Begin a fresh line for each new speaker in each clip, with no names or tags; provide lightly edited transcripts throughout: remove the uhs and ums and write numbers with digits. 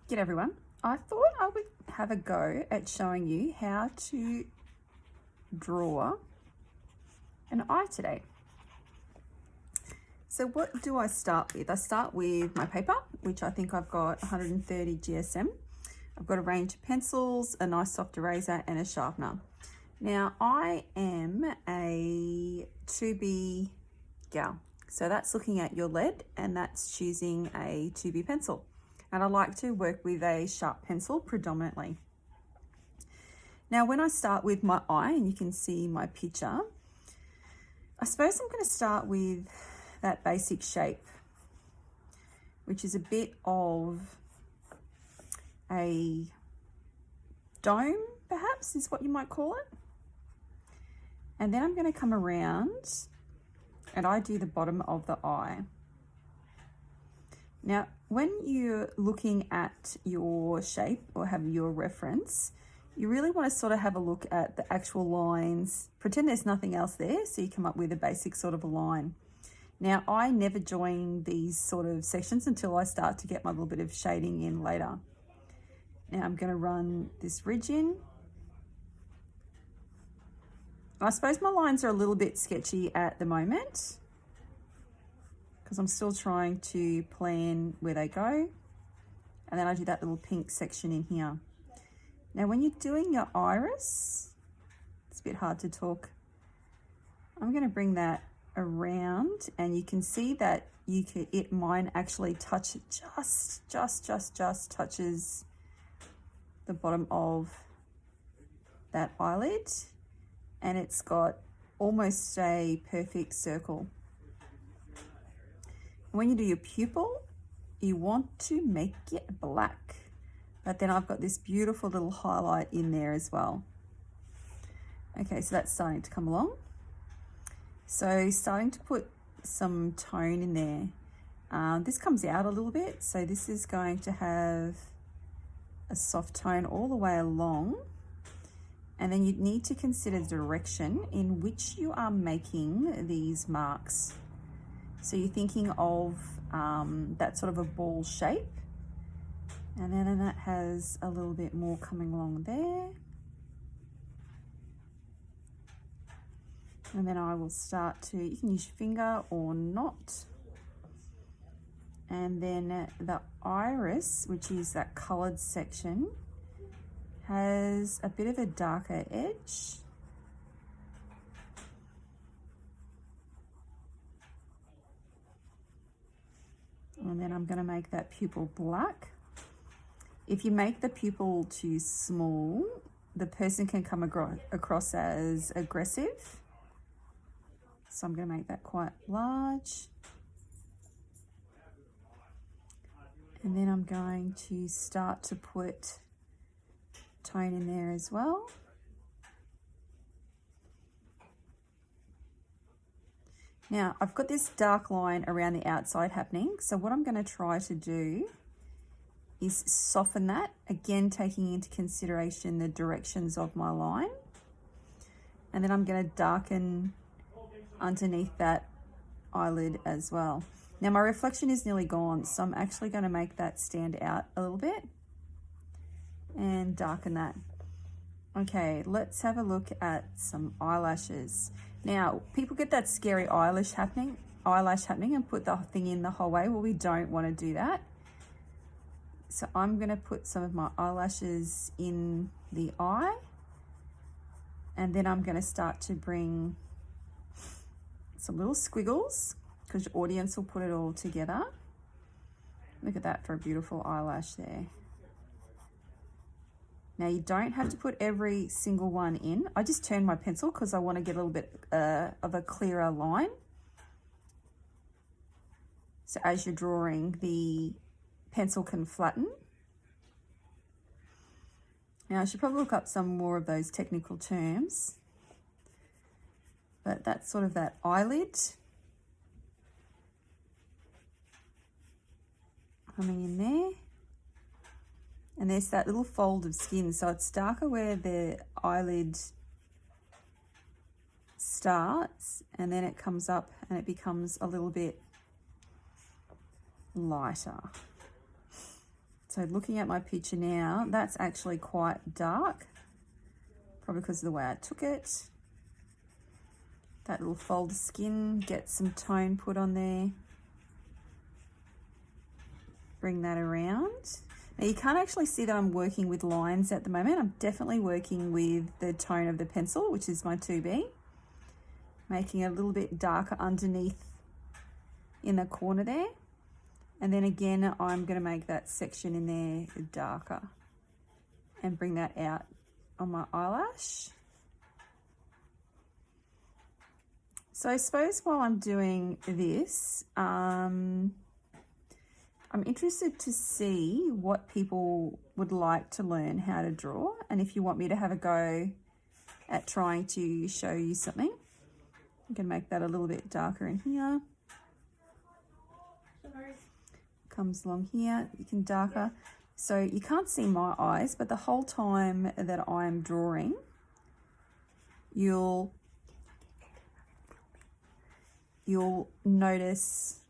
G'day everyone. I thought I would have a go at showing you how to draw an eye today. So what do I start with? I start with my paper, which I think I've got 130 GSM. I've got a range of pencils, a nice soft eraser and a sharpener. Now I am a 2B gal. So that's looking at your lead and that's choosing a 2B pencil. And I like to work with a sharp pencil predominantly. Now when I start with my eye, and you can see my picture, I suppose I'm going to start with that basic shape, which is a bit of a dome, perhaps is what you might call it. And then I'm going to come around and I do the bottom of the eye. Now, when you're looking at your shape or have your reference, you really want to sort of have a look at the actual lines. Pretend there's nothing else there, so you come up with a basic sort of a line. Now, I never join these sort of sections until I start to get my little bit of shading in later. Now, I'm going to run this ridge in. I suppose my lines are a little bit sketchy at the moment, because I'm still trying to plan where they go. And then I do that little pink section in here. Now when you're doing your iris, it's a bit hard to talk. I'm gonna bring that around and you can see that mine actually touch just touches the bottom of that eyelid, and it's got almost a perfect circle. When you do your pupil, you want to make it black, but then I've got this beautiful little highlight in there as well. Okay, so that's starting to come along. So starting to put some tone in there. This comes out a little bit, so this is going to have a soft tone all the way along. And then you need to consider the direction in which you are making these marks. So you're thinking of that sort of a ball shape, and then that has a little bit more coming along there. And then I will start to, you can use your finger or not. And then the iris, which is that colored section, has a bit of a darker edge. And then I'm going to make that pupil black. If you make the pupil too small, the person can come across as aggressive. So I'm going to make that quite large. And then I'm going to start to put tone in there as well. Now, I've got this dark line around the outside happening, so what I'm going to try to do is soften that, again taking into consideration the directions of my line. And then I'm going to darken underneath that eyelid as well. Now, my reflection is nearly gone, so I'm actually going to make that stand out a little bit and darken that. Okay, let's have a look at some eyelashes. Now, people get that scary eyelash happening and put the thing in the whole way. Well, we don't want to do that. So I'm going to put some of my eyelashes in the eye, and then I'm going to start to bring some little squiggles, because your audience will put it all together. Look at that for a beautiful eyelash there. Now you don't have to put every single one in. I just turn my pencil because I want to get a little bit of a clearer line. So as you're drawing, the pencil can flatten. Now I should probably look up some more of those technical terms. But that's sort of that eyelid coming in there. And there's that little fold of skin, so it's darker where the eyelid starts, and then it comes up and it becomes a little bit lighter. So looking at my picture now, that's actually quite dark, probably because of the way I took it. That little fold of skin, get some tone put on there. Bring that around. Now you can't actually see that I'm working with lines at the moment. I'm definitely working with the tone of the pencil, which is my 2B. Making it a little bit darker underneath in the corner there. And then again, I'm going to make that section in there darker and bring that out on my eyelash. So I suppose while I'm doing this, I'm interested to see what people would like to learn how to draw, and if you want me to have a go at trying to show you something. I can make that a little bit darker in here. Comes along here, you can darker. So you can't see my eyes, but the whole time that I'm drawing, you'll notice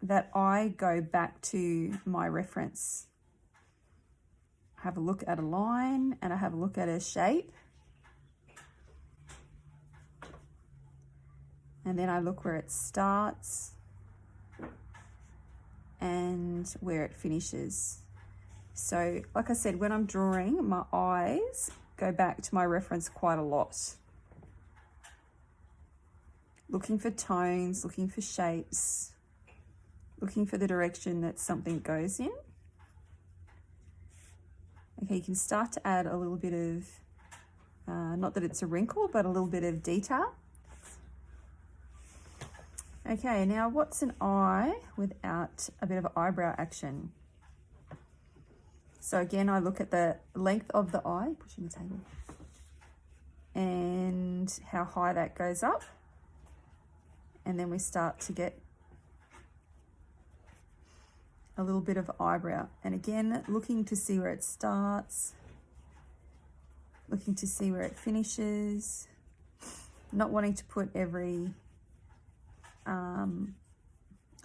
that I go back to my reference. I have a look at a line and I have a look at a shape. And then I look where it starts and where it finishes. So, like I said, when I'm drawing, my eyes go back to my reference quite a lot. Looking for tones, looking for shapes, looking for the direction that something goes in. Okay, you can start to add a little bit of, not that it's a wrinkle, but a little bit of detail. Okay, now what's an eye without a bit of eyebrow action? So again, I look at the length of the eye, pushing the table, and how high that goes up. And then we start to get a little bit of eyebrow. And again, looking to see where it starts, looking to see where it finishes, not wanting to put every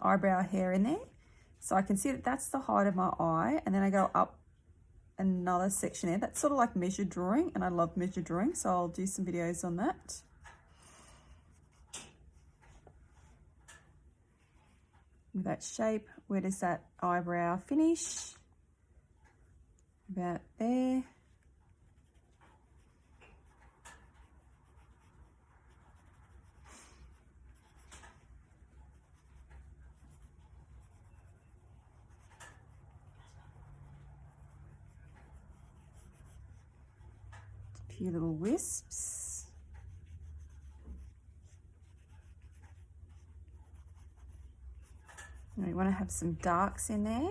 eyebrow hair in there. So I can see that that's the height of my eye, and then I go up another section there. That's sort of like measured drawing, and I love measured drawing, so I'll do some videos on that. With that shape, where does that eyebrow finish? About there. A few little wisps. We want to have some darks in there.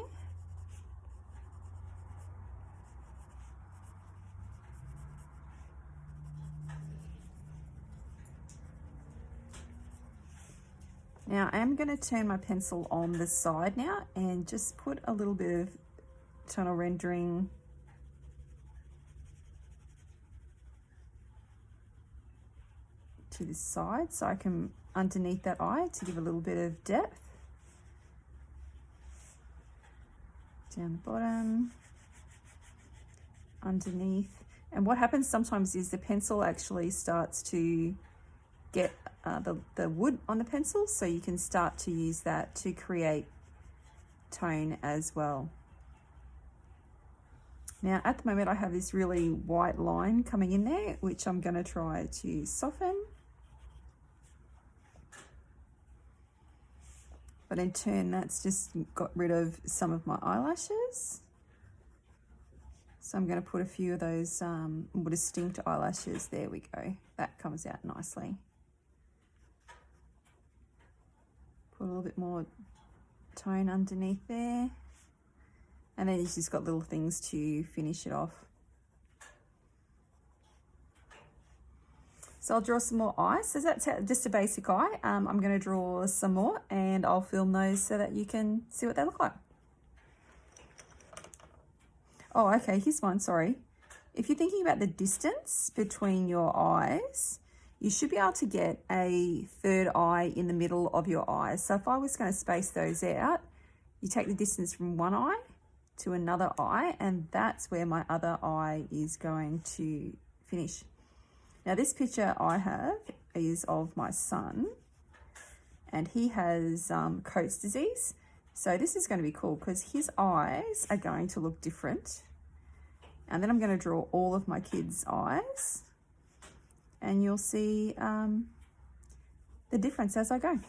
Now I am going to turn my pencil on the side now and just put a little bit of tonal rendering to this side so I can underneath that eye to give a little bit of depth. Down the bottom, underneath. And what happens sometimes is the pencil actually starts to get the wood on the pencil, so you can start to use that to create tone as well. Now at the moment I have this really white line coming in there, which I'm going to try to soften. But in turn, that's just got rid of some of my eyelashes. So I'm going to put a few of those distinct eyelashes. There we go. That comes out nicely. Put a little bit more tone underneath there. And then you've just got little things to finish it off. So I'll draw some more eyes. So that's just a basic eye. I'm going to draw some more and I'll film those so that you can see what they look like. Oh, okay, here's one, sorry. If you're thinking about the distance between your eyes, you should be able to get a third eye in the middle of your eyes. So if I was going to space those out, you take the distance from one eye to another eye, and that's where my other eye is going to finish. Now this picture I have is of my son, and he has Coats disease. So this is going to be cool because his eyes are going to look different. And then I'm going to draw all of my kids' eyes, and you'll see the difference as I go.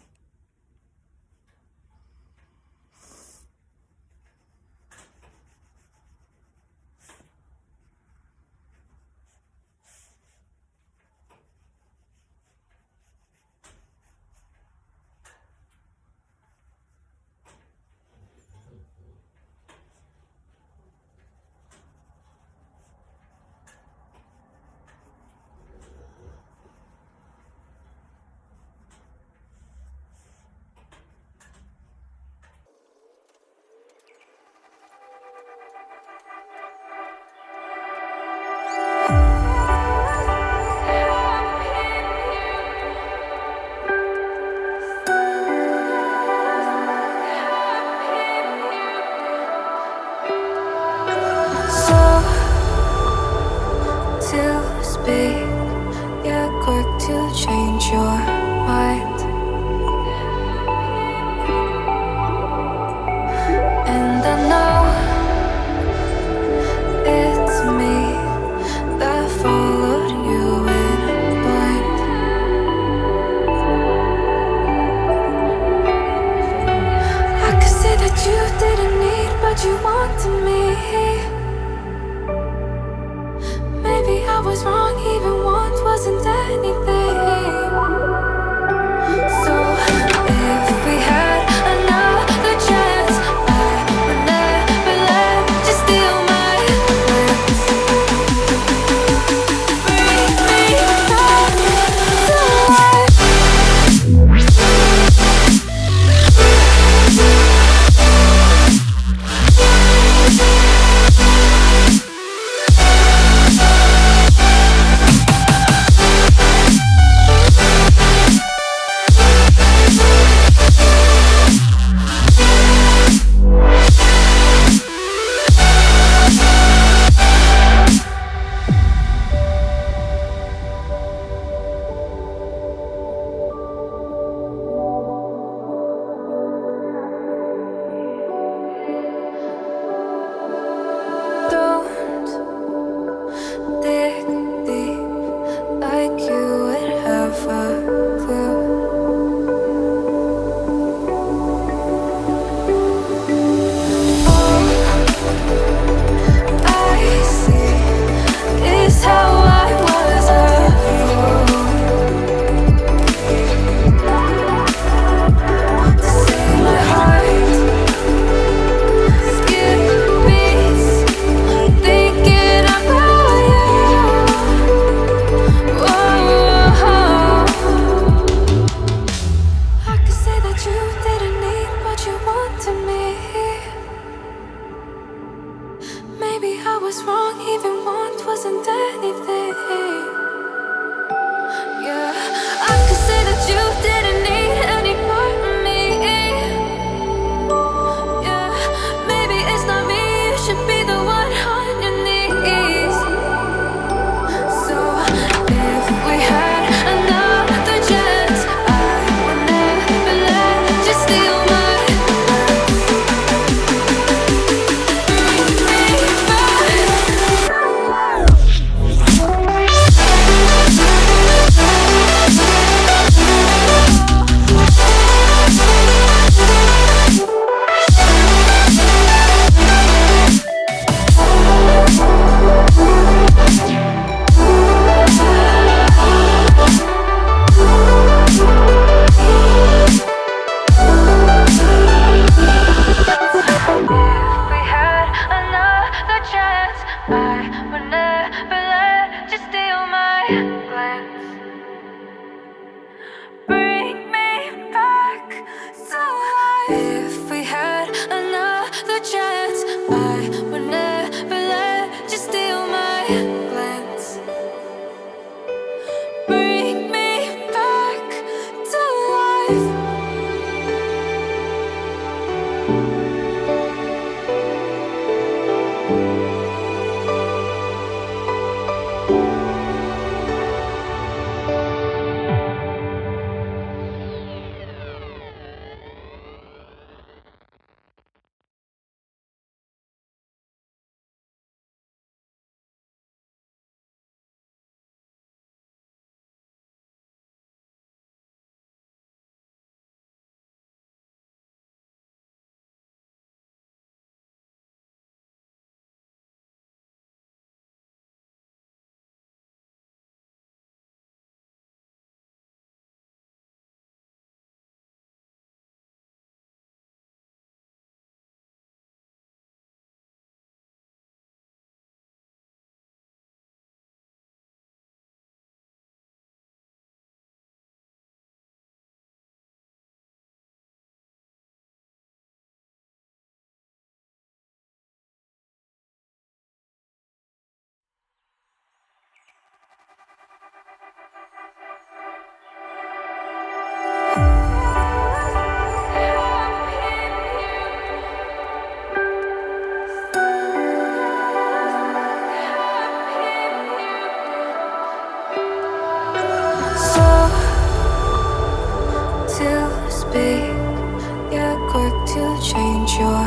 quick to change your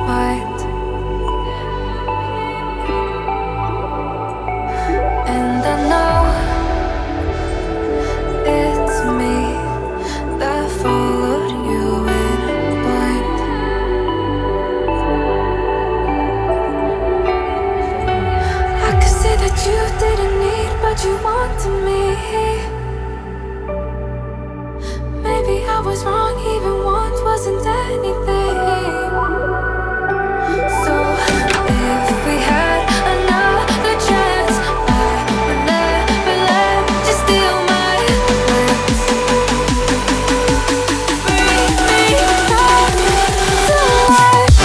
mind. And I know it's me that followed you in blind. I could say that you didn't need, but you wanted me. Maybe I was wrong, even want wasn't anything. So if we had another chance, I would never let you steal my glance. Bring me back to life.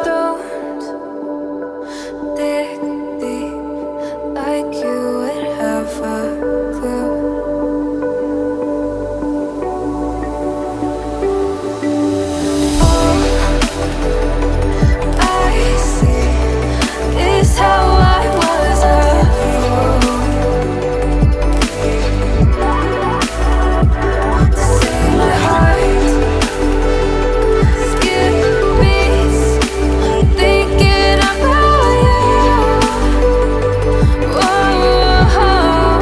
Don't dig deep like you would have a clue. All I see is how I was a fool to see my heart skip beats thinking about you. Whoa.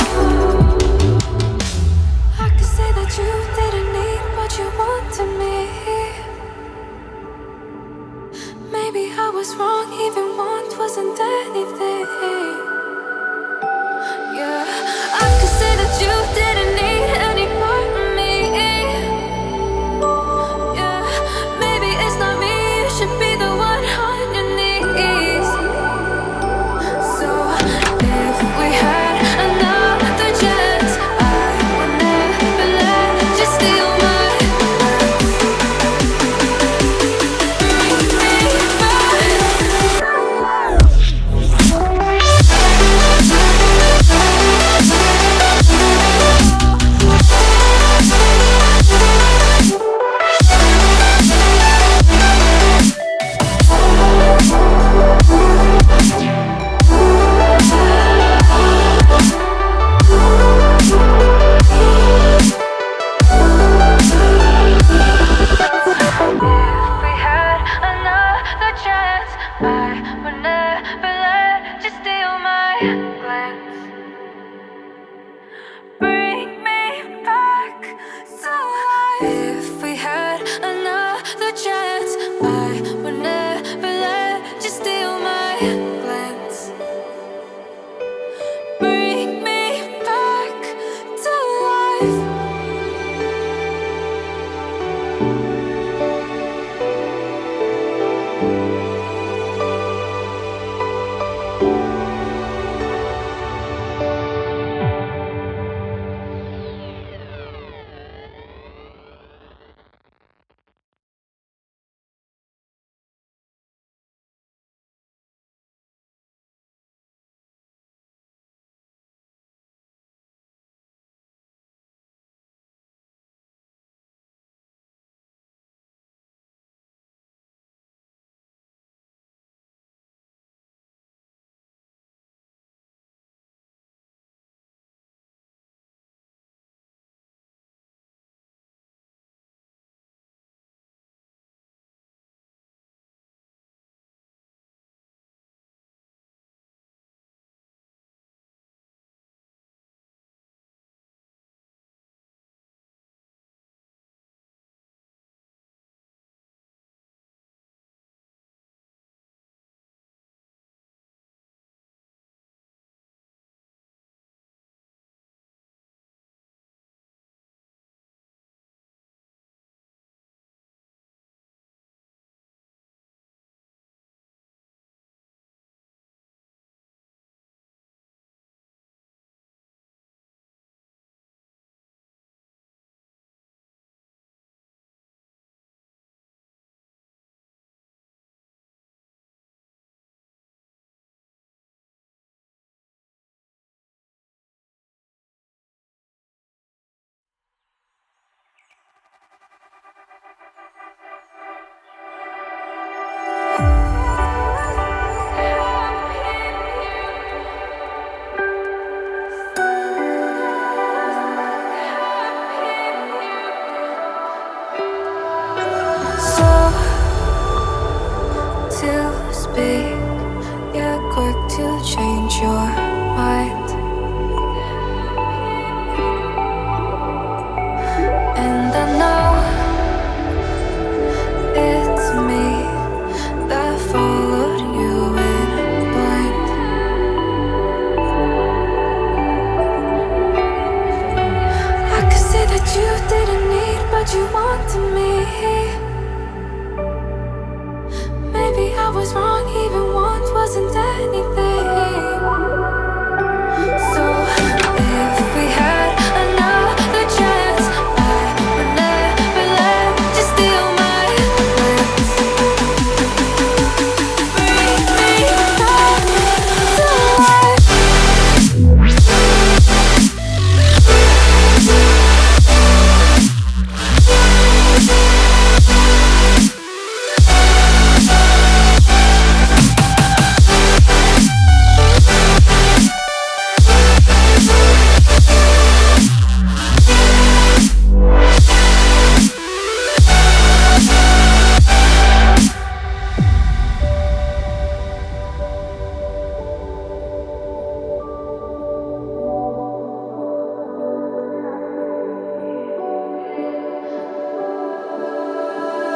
I could say that you didn't need, but you wanted me. Maybe I was wrong, even want wasn't anything. Yeah, I could say that you didn't need any part of me. Yeah, maybe it's not me, you should be the one on your knees. So if we had another chance, I would never let you steal my glance. Bring me back. If we had another chance, I would never let you steal my glance. Bring me back to life. If we had another chance, I would never let you steal my glance. Bring me back to life. you wanted me. Maybe I was wrong, even once wasn't anything. So if we had another chance, I would never let you steal my glance. Bring me back to life.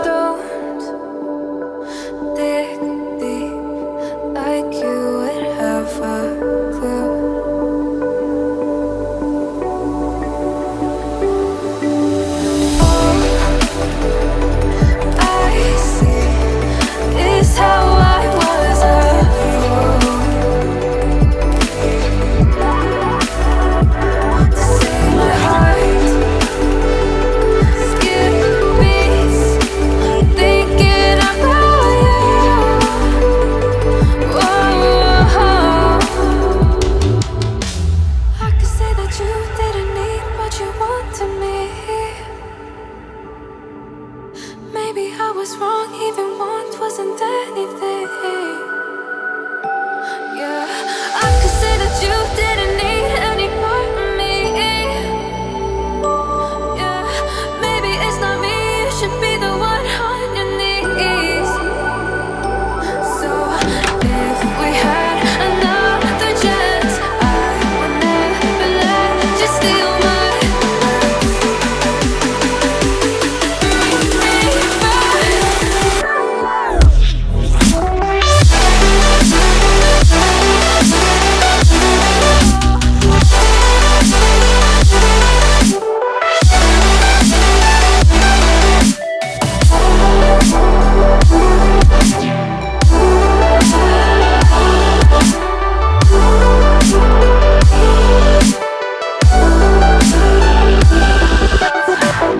Don't dig deep like you would have a clue. All I see is how I was a fool to save my heart. Skip beats, thinking about you. Whoa. I could say that you didn't need what you wanted me. Maybe I was wrong, even once wasn't anything. Yeah, I could say that you didn't need any part of me. Yeah, maybe it's not me, you should be the one on your knees. So if we had another chance, I would never let you steal my glance. Bring me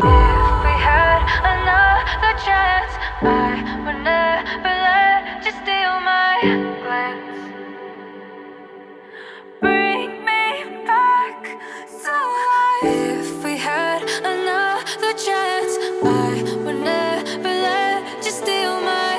If we had another chance, I would never let you steal my glance. Bring me back to life. If we had another chance, I would never let you steal my